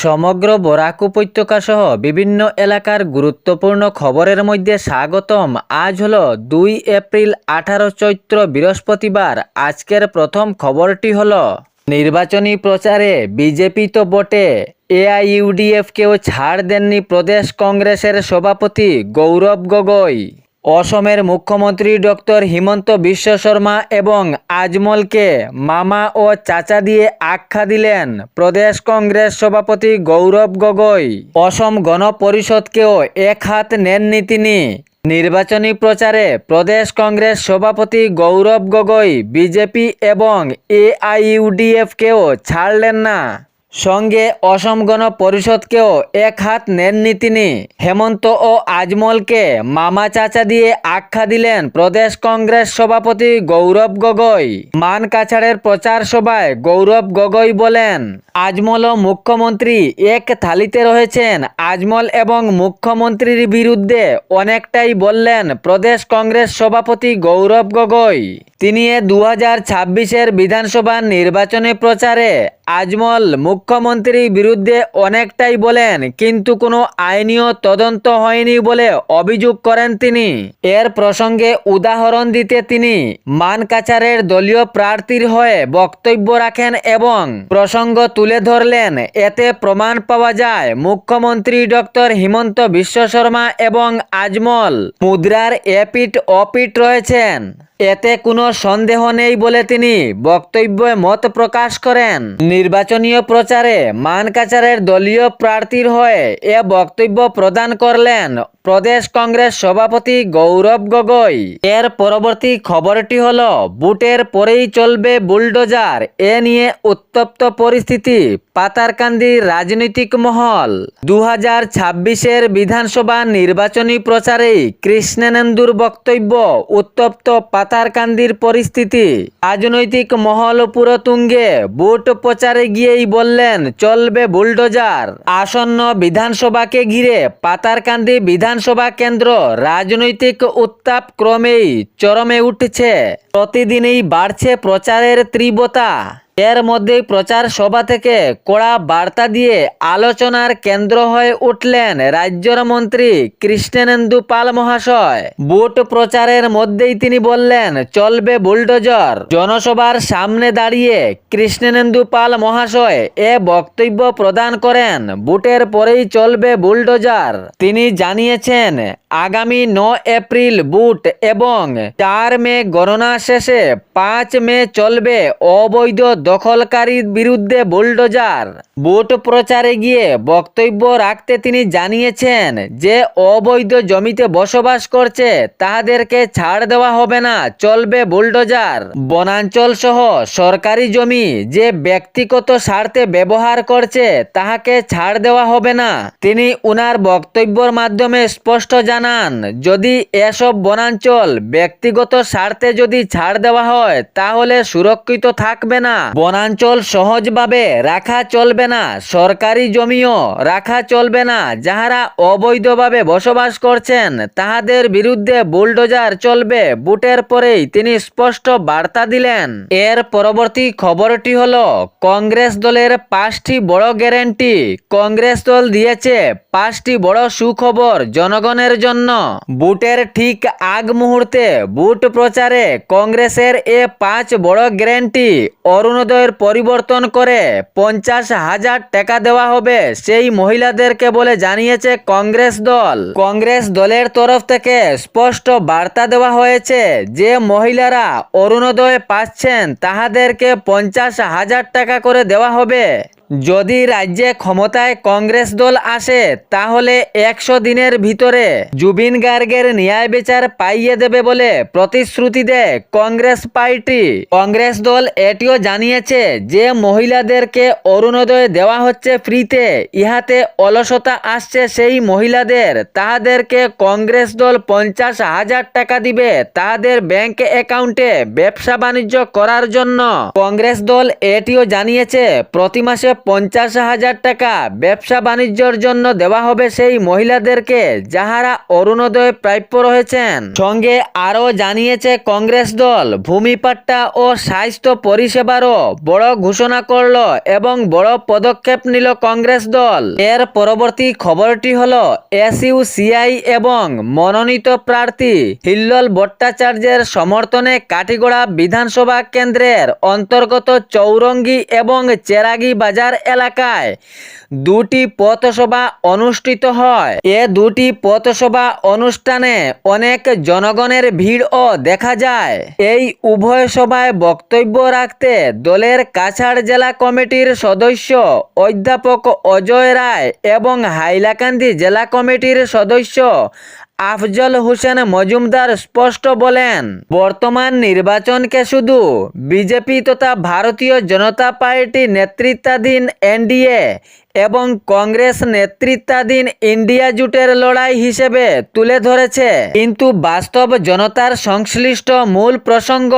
সমগ্র বরাক উপত্যকা সহ বিভিন্ন এলাকার গুরুত্বপূর্ণ খবরের মধ্যে স্বাগতম। আজ হলো ২ এপ্রিল ১৮ চৈত্র বৃহস্পতিবার। আজকের প্রথম খবরটি হলো নির্বাচনী প্রচারে বিজেপি তো বটে, এআইইউডিএফকেও ছাড় দেননি প্রদেশ কংগ্রেসের সভাপতি গৌরব গগৈ। অসমের মুখ্যমন্ত্রী ডক্টর হিমন্ত বিশ্ব শর্মা এবং আজমলকে মামা ও চাচা দিয়ে আখ্যা দিলেন প্রদেশ কংগ্রেস সভাপতি গৌরব গগৈ। অসম গণ পরিষদকেও এক হাত নেননি তিনি। নির্বাচনী প্রচারে প্রদেশ কংগ্রেস সভাপতি গৌরব গগৈ বিজেপি এবং এআইইউডিএফকেও ছাড়লেন না, সঙ্গে অসম গণ পরিষদকেও এক হাত নেননি তিনি। হেমন্ত ও আজমলকে মামা চাচা দিয়ে আখ্যা দিলেন প্রদেশ কংগ্রেস সভাপতি গৌরব গগৈ। মানকাছাড়ের প্রচার সভায় গৌরব গগৈ বলেন, আজমল ও মুখ্যমন্ত্রী এক থালিতে রয়েছেন। আজমল এবং মুখ্যমন্ত্রীর বিরুদ্ধে অনেকটাই বললেন প্রদেশ কংগ্রেস সভাপতি গৌরব গগৈ। তিনি 2026-এর বিধানসভা নির্বাচনী প্রচারে আজমল মুখ্যমন্ত্রীর বিরুদ্ধে অনেকটাই বলেন, কিন্তু কোনো আইনীয় তদন্ত হয়নি বলে অভিযোগ করেন তিনি। এর প্রসঙ্গে উদাহরণ দিতে তিনি মানকাছাড়ের দলীয় প্রার্থীর হয়ে বক্তব্য রাখেন এবং প্রসঙ্গ তুলে ধরলেন। এতে প্রমাণ পাওয়া যায় মুখ্যমন্ত্রী ডক্টর হিমন্ত বিশ্ব শর্মা এবং আজমল মুদ্রার এপিঠ ওপিঠ রয়েছেন। এতে কোনো সন্দেহ নেই বলে তিনি বক্তব্যে মত প্রকাশ করেন। নির্বাচনীয় প্রচারে মানকাছাড়ের দলীয় প্রার্থীর হয়ে এ বক্তব্য প্রদান করলেন প্রদেশ কংগ্রেস সভাপতি গৌরব গগৈ। এর পরবর্তী খবরটি হলো বুটের পরেই চলবে বুলডোজার। এ নিয়ে উত্তপ্ত পরিস্থিতি পাতারকান্দির রাজনৈতিক মহল। 2026-এর বিধানসভা নির্বাচনী প্রচারেই কৃষ্ণেন্দুর বক্তব্য উত্তপ্ত পাতারকান্দির পরিস্থিতি। রাজনৈতিক মহল পুরোতুঙ্গে। বুট প্রচারে গিয়েই বললেন চলবে বুলডোজার। আসন্ন বিধানসভাকে ঘিরে পাতারকান্দি বিধানসভা কেন্দ্র রাজনৈতিক উত্তাপ ক্রমেই চরমে উঠছে। প্রতিদিনই বাড়ছে প্রচারের তীব্রতা। এর মধ্যেই প্রচার সভা থেকে কড়া বার্তা দিয়ে আলোচনার কেন্দ্র হয়ে উঠলেন রাজ্যের মন্ত্রী কৃষ্ণেন্দু পাল মহাশয়। বুট প্রচারের মধ্যেই তিনি বললেন চলবে বুলডোজার। জনসভার সামনে দাঁড়িয়ে কৃষ্ণেন্দু পাল মহাশয় এ বক্তব্য প্রদান করেন। বুটের পরেই চলবে বুলডোজার। তিনি জানিয়েছেন আগামী 9 এপ্রিল বুট এবং 4 মে গণনা শেষে 5 মে চলবে অবৈধ দখলকারীর বিরুদ্ধে বুলডোজার। বুট প্রচারে গিয়ে বক্তব্য রাখতে তিনি জানিয়েছেন যে অবৈধ জমিতে বসবাস করছে তাদেরকে ছাড় দেওয়া হবে না, চলবে বুলডোজার। বনাঞ্চল সহ সরকারি জমি যে ব্যক্তিগত স্বার্থে ব্যবহার করছে তাহাকে ছাড় দেওয়া হবে না। তিনি উনার বক্তব্যের মাধ্যমে স্পষ্ট জানান, যদি এসব বনাঞ্চল ব্যক্তিগত স্বার্থে যদি ছাড় দেওয়া হয় তাহলে সুরক্ষিত থাকবে না। বনাঞ্চল সহজভাবে রাখা চলবে না, সরকারি জমিও রাখা চলবে না। যাহারা অবৈধভাবে বসবাস করছেন তাহাদের বিরুদ্ধে বুলডোজার চলবে। বুটের পরেই তিনি স্পষ্ট বার্তা দিলেন। এর পরবর্তী খবরটি হলো কংগ্রেস দলের 5টি বড় গ্যারান্টি। কংগ্রেস দল দিয়েছে 5টি বড় সুখবর জনগণের জন্য। বুটের ঠিক আগ মুহূর্তে বুট প্রচারে কংগ্রেসের এ 5 বড় গ্যারান্টি। অরুণোদয়ের পরিবর্তন করে 50,000 টাকা দেওয়া হবে সেই মহিলাদেরকে বলে জানিয়েছে কংগ্রেস দল। কংগ্রেস দলের তরফ থেকে স্পষ্ট বার্তা দেওয়া হয়েছে যে মহিলারা অরুণোদয় পাচ্ছেন তাহাদেরকে 50,000 টাকা করে দেওয়া হবে। যদি রাজ্যে ক্ষমতায় কংগ্রেস দল আসে তাহলে 100 দিনের ভিতরে জুবিন গার্গের ন্যায় বিচার পাইয়ে দেবে বলে প্রতিশ্রুতি দেয় কংগ্রেস পার্টি। কংগ্রেস দল এটিও জানিয়েছে যে মহিলাদেরকে অরুণোদয় দেওয়া হচ্ছে ফ্রিতে, ইহাতে অলসতা আসছে সেই মহিলাদের, তাহাদেরকে কংগ্রেস দল 50,000 টাকা দিবে তাদের ব্যাংক অ্যাকাউন্টে ব্যবসা বাণিজ্য করার জন্য। কংগ্রেস দল এটিও জানিয়েছে প্রতি মাসে 50,000 টাকা ব্যবসা বাণিজ্যের জন্য দেওয়া হবে সেই মহিলাদেরকে যাহারা অরুণোদয় প্রাপ্য রয়েছেন। সঙ্গে আরও জানিয়েছে কংগ্রেস দল ভূমি পাট্টা ও স্বাস্থ্য পরিষেবারও বড় ঘোষণা করল এবং বড় পদক্ষেপ নিল কংগ্রেস দল। এর পরবর্তী খবরটি হলো এসইউসিআই এবং মনোনীত প্রার্থী হিল্লোল ভট্টাচার্যের সমর্থনে কাটিগড়া বিধানসভা কেন্দ্রের অন্তর্গত চৌরঙ্গি এবং চেরাগি বাজার এলাকায় দুটি পথসভা অনুষ্ঠিত হয়। এ দুটি পথসভা অনুষ্ঠানে অনেক জনগণের ভিড়ও দেখা যায়। এই উভয় সভায় বক্তব্য রাখতে দলের কাছাড় জেলা কমিটির সদস্য অধ্যাপক অজয় রায় এবং হাইলাকান্দি জেলা কমিটির সদস্য আফজল হোসেন মজুমদার স্পষ্ট বলেন, বর্তমান নির্বাচনকে শুধু বিজেপি তথা ভারতীয় জনতা পার্টি নেতৃত্বাধীন এনডিএ এবং কংগ্রেস নেতৃত্বাধীন ইন্ডিয়া জোটের লড়াই হিসেবে তুলে ধরেছে, কিন্তু বাস্তব জনতার সংশ্লিষ্ট মূল প্রসঙ্গ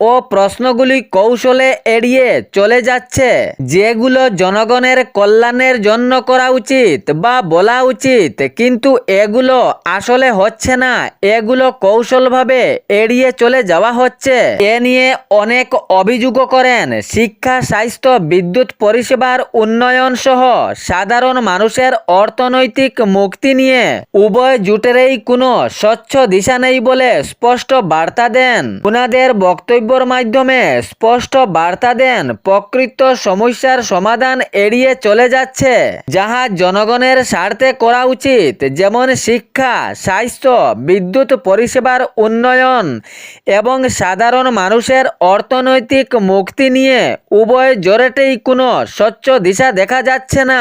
ও প্রশ্নগুলি কৌশলে এড়িয়ে চলে যাচ্ছে। যেগুলো জনগণের কল্যাণের জন্য করা উচিত বা বলা উচিত, কিন্তু এগুলো আসলে হচ্ছে না, এগুলো কৌশলভাবে এড়িয়ে চলে যাওয়া হচ্ছে। এ নিয়ে অনেক অভিযোগ করেন শিক্ষা, স্বাস্থ্য, বিদ্যুৎ পরিষেবার উন্নয়ন সহ সাধারণ মানুষের অর্থনৈতিক মুক্তি নিয়ে উভয় জোটেরই কোনো স্বচ্ছ দিশা নেই বলে স্পষ্ট বার্তা দেন। ওনাদের বক্তব্যের মাধ্যমে স্পষ্ট বার্তা দেন প্রকৃত সমস্যার সমাধান এড়িয়ে চলে যাচ্ছে, যাহা জনগণের স্বার্থে করা উচিত, যেমন শিক্ষা, স্বাস্থ্য, বিদ্যুৎ পরিষেবার উন্নয়ন এবং সাধারণ মানুষের অর্থনৈতিক মুক্তি নিয়ে উভয় জোটেই কোনো স্বচ্ছ দিশা দেখা যাচ্ছে না।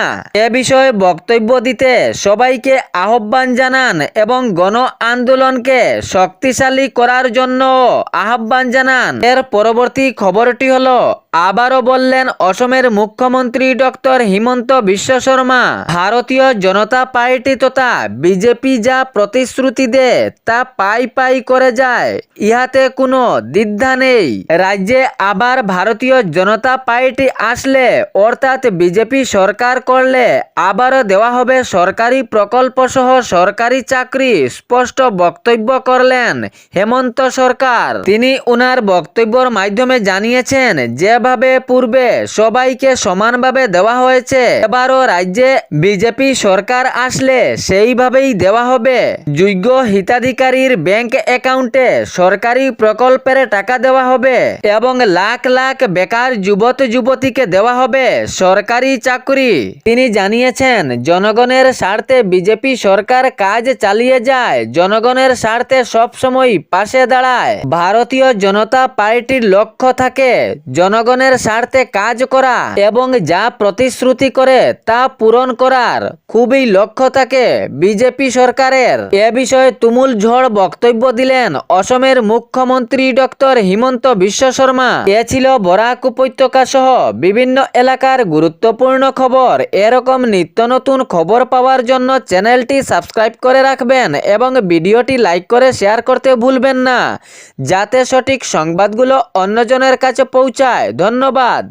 এ বিষয়ে বক্তব্য দিতে সবাইকে আহ্বান জানান এবং গণ আন্দোলনকে শক্তিশালী করার জন্য আহ্বান জানান। এর পরবর্তী খবরটি হলো, আবারও বললেন অসমের মুখ্যমন্ত্রী ডক্টর হিমন্ত বিশ্ব শর্মা, ভারতীয় জনতা পার্টি তথা বিজেপি যা প্রতিশ্রুতি দেয় তা পাই করে যায়, ইহাতে কোনো দ্বিধা নেই। রাজ্যে আবার ভারতীয় জনতা পার্টি আসলে অর্থাৎ বিজেপি সরকার করলে আবারও দেওয়া হবে সরকারি প্রকল্প সহ সরকারি চাকরি, স্পষ্ট বক্তব্য করলেন হেমন্ত সরকার। তিনি উনার বক্তব্যের মাধ্যমে জানিয়েছেন, যেভাবে পূর্বে সবাইকে সমানভাবে দেওয়া হয়েছে, এবারও রাজ্যে বিজেপি সরকার আসলে সেইভাবেই দেওয়া হবে। যোগ্য হিতাধিকারীর ব্যাংক অ্যাকাউন্টে সরকারি প্রকল্পের টাকা দেওয়া হবে এবং লাখ লাখ বেকার যুবক যুবতীকে দেওয়া হবে সরকারি চাকরি। তিনি জানিয়েছেন, জনগণের স্বার্থে বিজেপি সরকার কাজ চালিয়ে যায়, জনগণের স্বার্থে সবসময় পাশে দাঁড়ায়। ভারতীয় জনতা পার্টির লক্ষ্য থাকে জনগণের স্বার্থে কাজ করা এবং যা প্রতিশ্রুতি করে তা পূরণ করার খুবই লক্ষ্য থাকে বিজেপি সরকারের। এ বিষয়ে তুমুল ঝড় বক্তব্য দিলেন অসমের মুখ্যমন্ত্রী ডক্টর হিমন্ত বিশ্ব শর্মা। এ ছিল বরাক উপত্যকা সহ বিভিন্ন এলাকার গুরুত্বপূর্ণ খবর। এরকম নিত্য নতুন খবর পাওয়ার জন্য চ্যানেলটি সাবস্ক্রাইব করে রাখবেন এবং ভিডিওটি লাইক করে শেয়ার করতে ভুলবেন না, যাতে সঠিক সংবাদগুলো অন্যজনের কাছে পৌঁছায়। ধন্যবাদ।